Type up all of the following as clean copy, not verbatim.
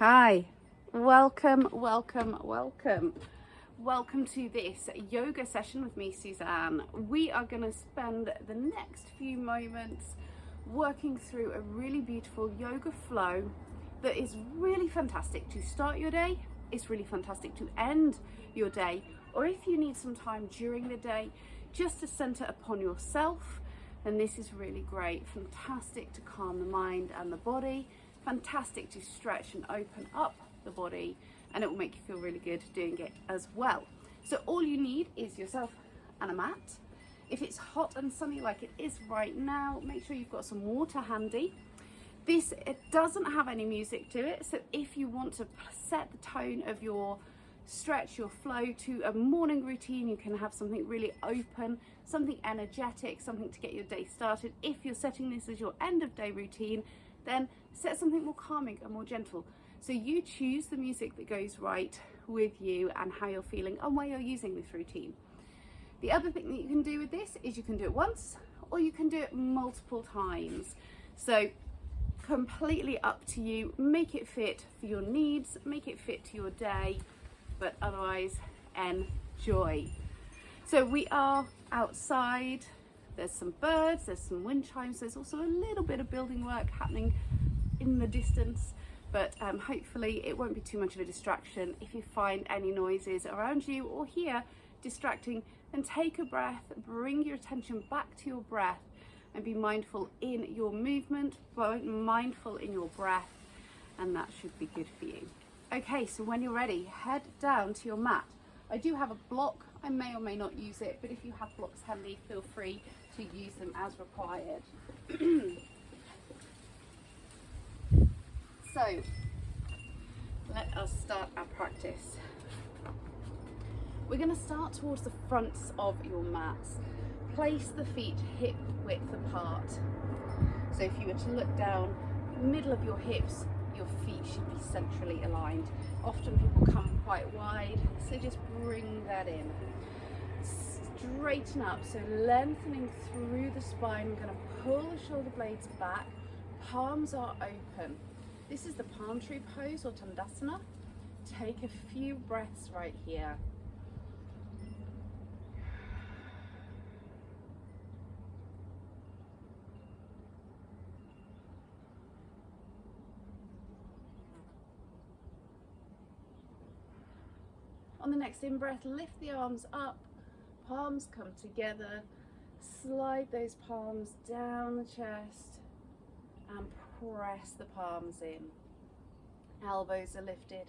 Hi, welcome to this yoga session with me, Suzanne. We are going to spend the next few moments working through a really beautiful yoga flow that is really fantastic to start your day. It's really fantastic to end your day, or if you need some time during the day just to center upon yourself, then this is really great. Fantastic to calm the mind and the body, fantastic to stretch and open up the body, and it will make you feel really good doing it as well. So all you need is yourself and a mat. If it's hot and sunny like it is right now, make sure you've got some water handy. It doesn't have any music to it, so if you want to set the tone of your stretch, your flow to a morning routine, you can have something really open, something energetic, something to get your day started. If you're setting this as your end of day routine, then set something more calming and more gentle. So you choose the music that goes right with you and how you're feeling and where you're using this routine. The other thing that you can do with this is you can do it once or you can do it multiple times. So completely up to you. Make it fit for your needs, make it fit to your day, but otherwise enjoy. So we are outside. There's some birds, there's some wind chimes, there's also a little bit of building work happening in the distance, but hopefully it won't be too much of a distraction. If you find any noises around you or here distracting, then take a breath, bring your attention back to your breath and be mindful in your movement, mindful in your breath, and that should be good for you. Okay, so when you're ready, head down to your mat. I do have a block. I may or may not use it, but if you have blocks handy, feel free to use them as required. So, let us start our practice. We're going to start towards the fronts of your mats. Place the feet hip width apart. So if you were to look down, middle of your hips, your feet should be centrally aligned. Often people come quite wide, so just bring that in. Straighten up, so lengthening through the spine. We're going to pull the shoulder blades back, palms are open. This is the palm tree pose or Tandasana. Take a few breaths right here. On the next in-breath, lift the arms up, palms come together, slide those palms down the chest and press the palms in. Elbows are lifted,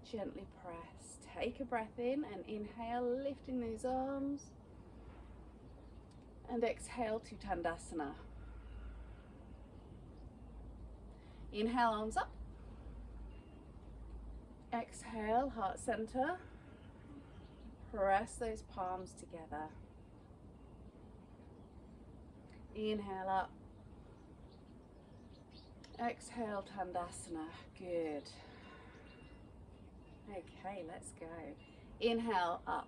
gently press. Take a breath in and inhale, lifting those arms, and exhale to Tandasana. Inhale, arms up. Exhale, heart center. Press those palms together. Inhale up. Exhale, Tandasana. Good. Okay, let's go. Inhale, up.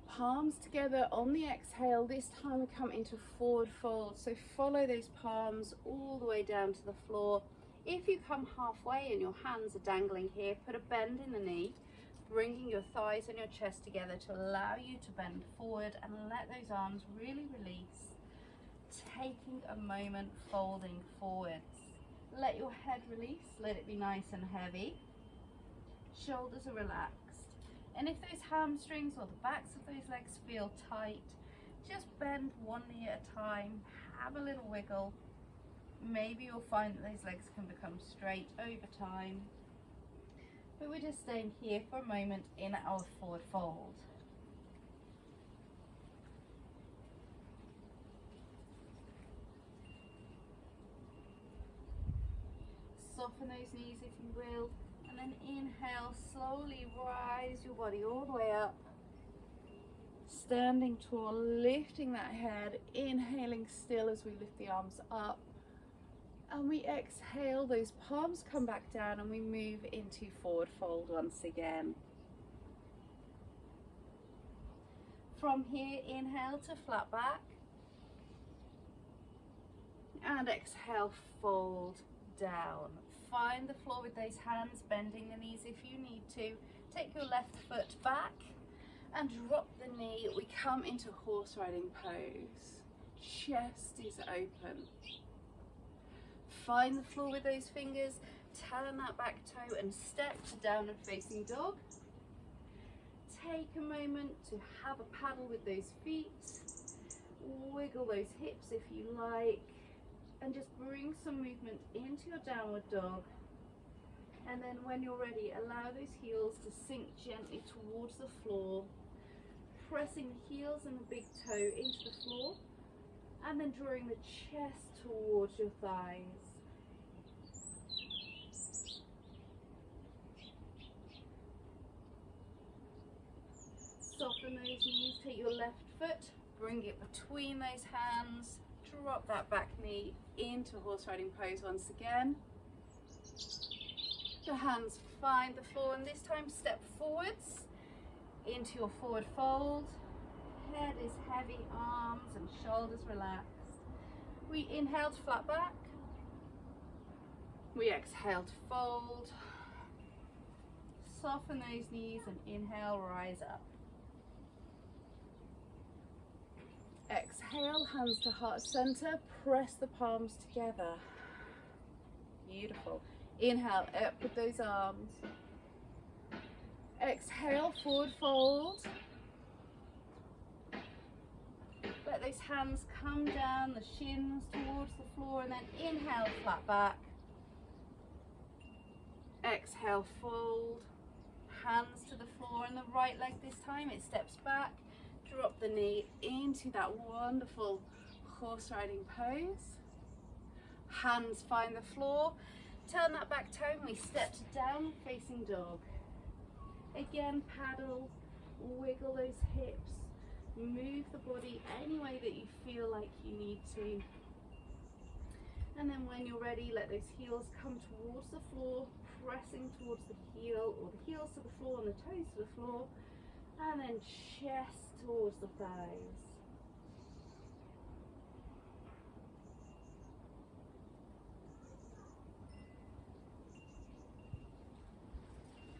Palms together on the exhale. This time we come into forward fold. So follow those palms all the way down to the floor. If you come halfway and your hands are dangling here, put a bend in the knee, bringing your thighs and your chest together to allow you to bend forward and let those arms really release. Taking a moment, folding forwards. Let your head release, let it be nice and heavy. Shoulders are relaxed. And if those hamstrings or the backs of those legs feel tight, just bend one knee at a time, have a little wiggle. Maybe you'll find that those legs can become straight over time. But we're just staying here for a moment in our forward fold. Soften those knees if you will, and then inhale, slowly rise your body all the way up. Standing tall, lifting that head, inhaling still as we lift the arms up. And we exhale, those palms come back down and we move into forward fold once again. From here, inhale to flat back. And exhale, fold down. find the floor with those hands, bending the knees if you need to. Take your left foot back and drop the knee. We come into horse riding pose. Chest is open. Find the floor with those fingers, turn that back toe and step to downward facing dog. Take a moment to have a paddle with those feet. Wiggle those hips if you like, and just bring some movement into your downward dog. And then when you're ready, allow those heels to sink gently towards the floor, pressing the heels and the big toe into the floor, and then drawing the chest towards your thighs. Soften those knees, take your left foot, bring it between those hands, drop that back knee into horse riding pose once again. The hands find the floor, and this time step forwards into your forward fold. Head is heavy, arms and shoulders relaxed. We inhale to flat back. We exhale to fold. Soften those knees and inhale, rise up. Exhale, hands to heart center, press the palms together. Beautiful. Inhale, up with those arms. Exhale, forward fold. Let those hands come down, the shins towards the floor, and then inhale, flat back. Exhale, fold. Hands to the floor, and the right leg this time, it steps back. Drop the knee into that wonderful horse riding pose. Hands find the floor. Turn that back toe and we step to down facing dog. Again, paddle, wiggle those hips, move the body any way that you feel like you need to. And then when you're ready, let those heels come towards the floor, pressing towards the heel, or the heels to the floor and the toes to the floor, and then chest towards the thighs.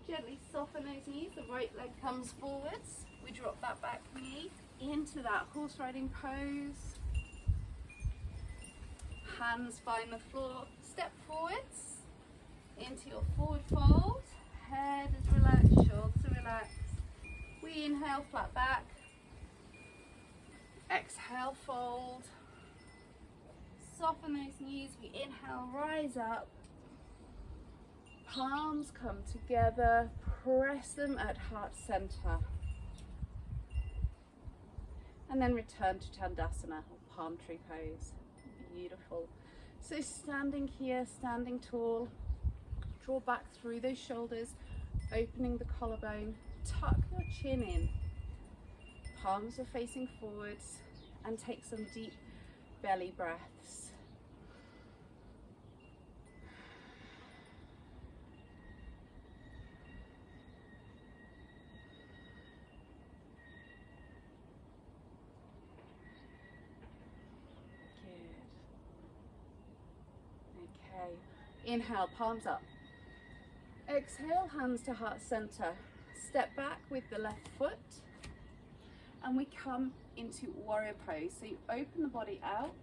Gently soften those knees, the right leg comes forwards. We drop that back knee into that horse riding pose. Hands find the floor, step forwards into your forward fold. Head is relaxed, shoulders are relaxed. We inhale, flat back. Exhale, fold. Soften those knees. We inhale, rise up. Palms come together. Press them at heart center. And then return to Tandasana, or palm tree pose. Beautiful. So standing here, standing tall. Draw back through those shoulders, opening the collarbone. Tuck your chin in. Palms are facing forwards, and take some deep belly breaths. Good. Okay. Inhale, palms up. Exhale, hands to heart center. Step back with the left foot, and we come into warrior pose. So you open the body out,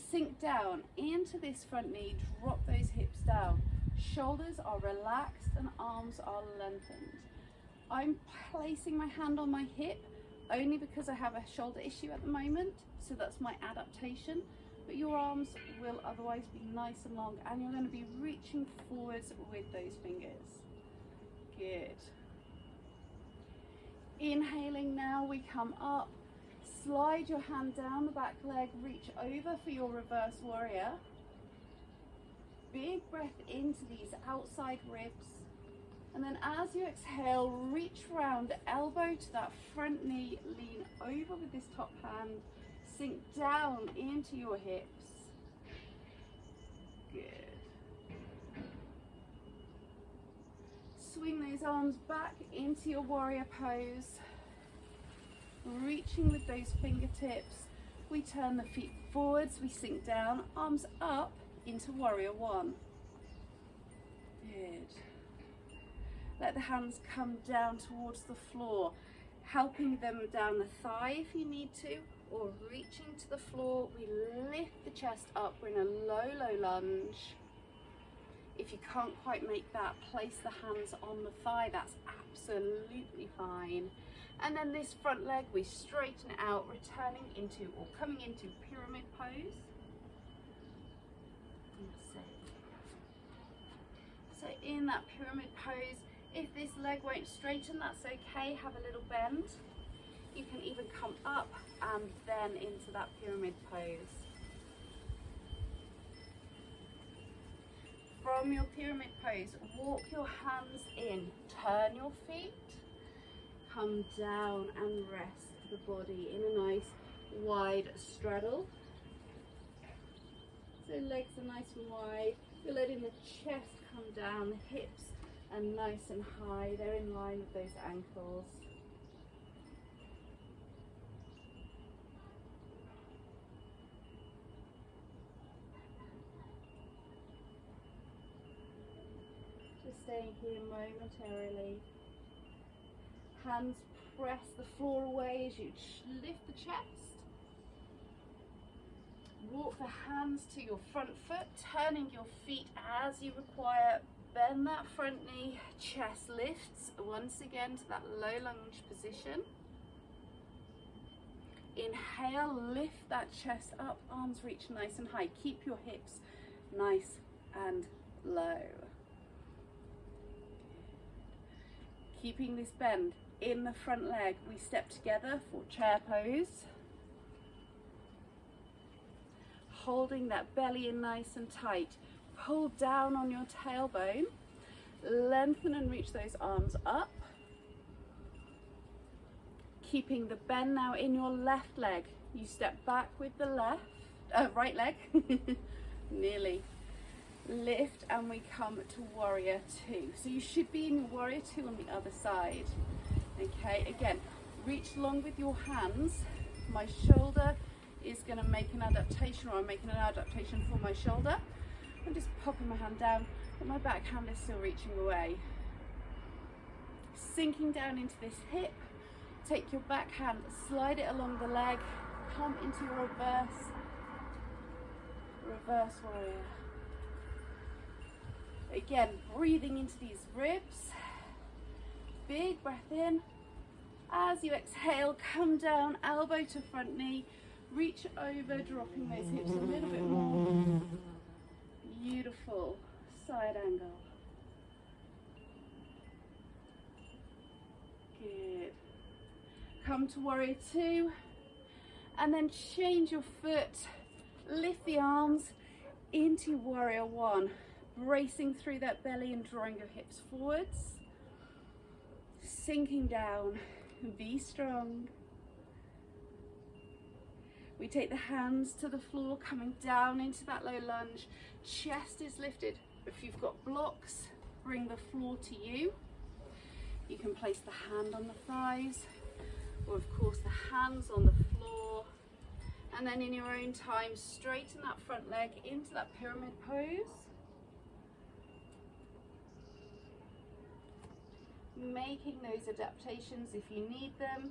sink down into this front knee, drop those hips down. Shoulders are relaxed and arms are lengthened. I'm placing my hand on my hip only because I have a shoulder issue at the moment, so that's my adaptation. But your arms will otherwise be nice and long, and you're going to be reaching forwards with those fingers. Good. Inhaling now, we come up, slide your hand down the back leg, reach over for your reverse warrior. Big breath into these outside ribs. And then as you exhale, reach round, elbow to that front knee, lean over with this top hand, sink down into your hips. Good. Swing those arms back into your warrior pose. Reaching with those fingertips. We turn the feet forwards, we sink down, arms up into warrior one. Good. Let the hands come down towards the floor, helping them down the thigh if you need to, or reaching to the floor. We lift the chest up, we're in a low, low lunge. If you can't quite make that, place the hands on the thigh, that's absolutely fine. And then this front leg, we straighten it out, returning into or coming into pyramid pose. So in that pyramid pose, if this leg won't straighten, that's okay, have a little bend. You can even come up and then into that pyramid pose. From your pyramid pose, walk your hands in, turn your feet, come down and rest the body in a nice wide straddle. So legs are nice and wide, you're letting the chest come down, the hips are nice and high, they're in line with those ankles. Just staying here momentarily. Hands press the floor away as you lift the chest. Walk the hands to your front foot, turning your feet as you require. Bend that front knee, chest lifts once again to that low lunge position. Inhale, lift that chest up, arms reach nice and high. Keep your hips nice and low. Keeping this bend in the front leg, we step together for chair pose. Holding that belly in nice and tight. Pull down on your tailbone. Lengthen and reach those arms up. Keeping the bend now in your left leg. You step back with the right leg. Nearly. Lift and we come to warrior two. So you should be in warrior two on the other side. Okay, again, reach long with your hands. My shoulder is going to make an adaptation, or I'm making an adaptation for my shoulder. I'm just popping my hand down, but my back hand is still reaching away. Sinking down into this hip, take your back hand, slide it along the leg, come into your reverse warrior. Again, breathing into these ribs. Big breath in. As you exhale, come down, elbow to front knee. Reach over, dropping those hips a little bit more. Beautiful. Side angle. Good. Come to warrior two. And then change your foot. Lift the arms into warrior one. Bracing through that belly and drawing your hips forwards. Sinking down. Be strong. We take the hands to the floor, coming down into that low lunge. Chest is lifted. If you've got blocks, bring the floor to you. You can place the hand on the thighs, or of course the hands on the floor. And then in your own time, straighten that front leg into that pyramid pose. Making those adaptations if you need them.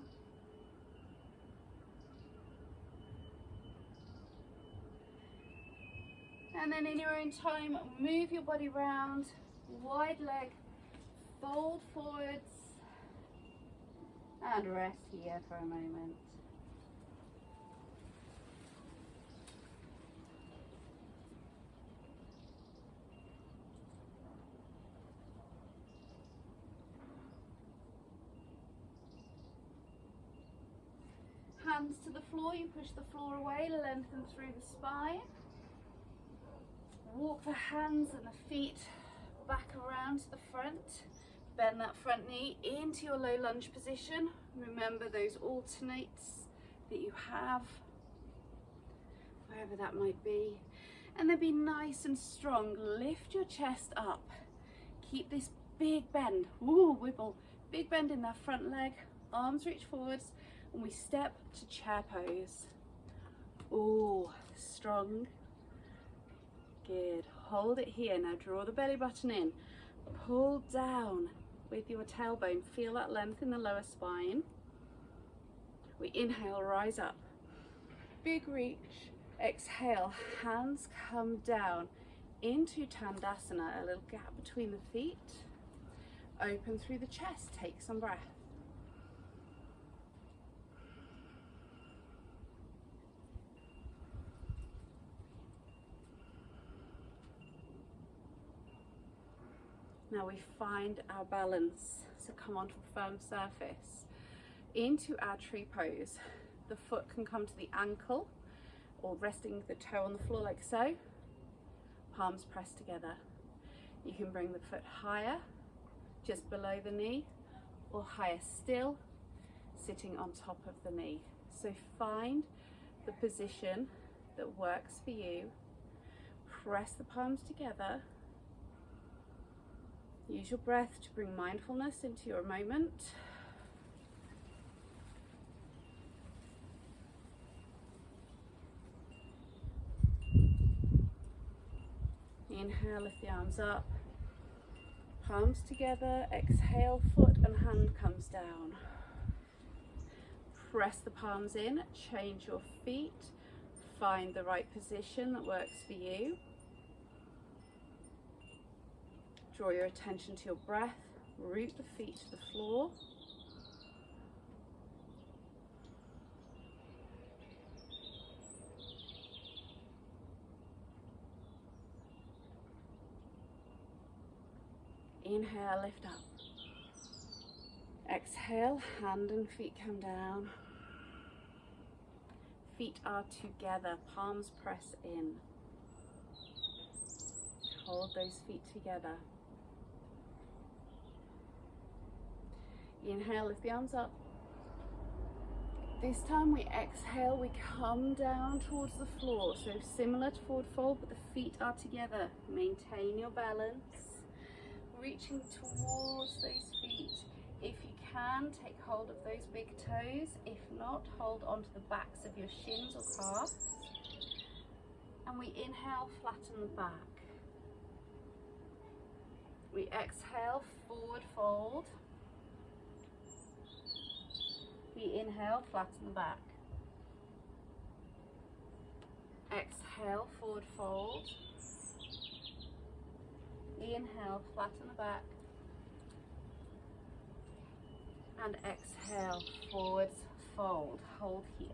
And then in your own time, move your body round, wide leg, fold forwards, and rest here for a moment. Hands to the floor, you push the floor away, lengthen through the spine. Walk the hands and the feet back around to the front. Bend that front knee into your low lunge position. Remember those alternates that you have, wherever that might be. And then be nice and strong. Lift your chest up. Keep this big bend. Ooh, wibble. Big bend in that front leg. Arms reach forwards. And we step to chair pose. Ooh, strong. Good. Hold it here. Now draw the belly button in. Pull down with your tailbone. Feel that length in the lower spine. We inhale, rise up. Big reach. Exhale, hands come down into Tandasana, a little gap between the feet. Open through the chest, take some breath. Now we find our balance. So come onto a firm surface. Into our tree pose. The foot can come to the ankle or resting the toe on the floor like so. Palms pressed together. You can bring the foot higher, just below the knee, or higher still, sitting on top of the knee. So find the position that works for you. Press the palms together. Use your breath to bring mindfulness into your moment. Inhale, lift the arms up. Palms together. Exhale, foot and hand comes down. Press the palms in. Change your feet. Find the right position that works for you. Draw your attention to your breath. Root the feet to the floor. Inhale, lift up. Exhale, hand and feet come down. Feet are together, palms press in. Hold those feet together. Inhale, lift the arms up. This time we exhale, we come down towards the floor. So similar to forward fold, but the feet are together. Maintain your balance. Reaching towards those feet. If you can, take hold of those big toes. If not, hold onto the backs of your shins or calves. And we inhale, flatten the back. We exhale, forward fold. We inhale, flatten the back. Exhale, forward fold. Inhale, flatten the back. And exhale, forward fold. Hold here.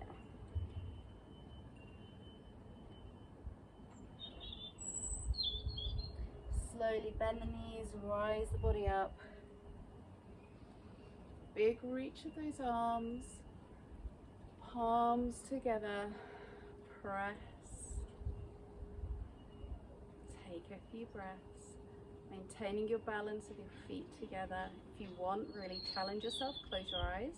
Slowly bend the knees, rise the body up. Big reach of those arms. Palms together. Press. Take a few breaths. Maintaining your balance of your feet together. If you want, really challenge yourself, close your eyes.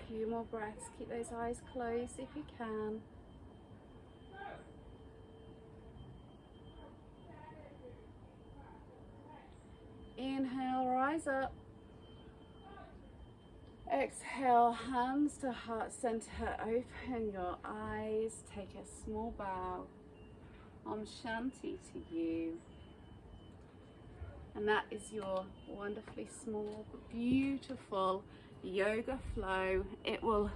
Few more breaths. Keep those eyes closed if you can. Inhale, rise up. Exhale, hands to heart center. Open your eyes. Take a small bow. Om Shanti to you. And that is your wonderfully small, beautiful yoga flow. It will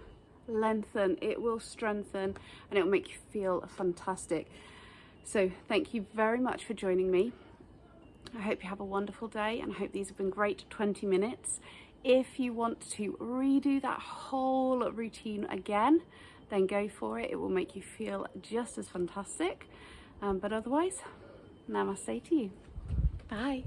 lengthen, it will strengthen, and it will make you feel fantastic. So thank you very much for joining me. I hope you have a wonderful day, and I hope these have been great 20 minutes. If you want to redo that whole routine again, then go for it. It will make you feel just as fantastic. But otherwise, namaste to you. Bye.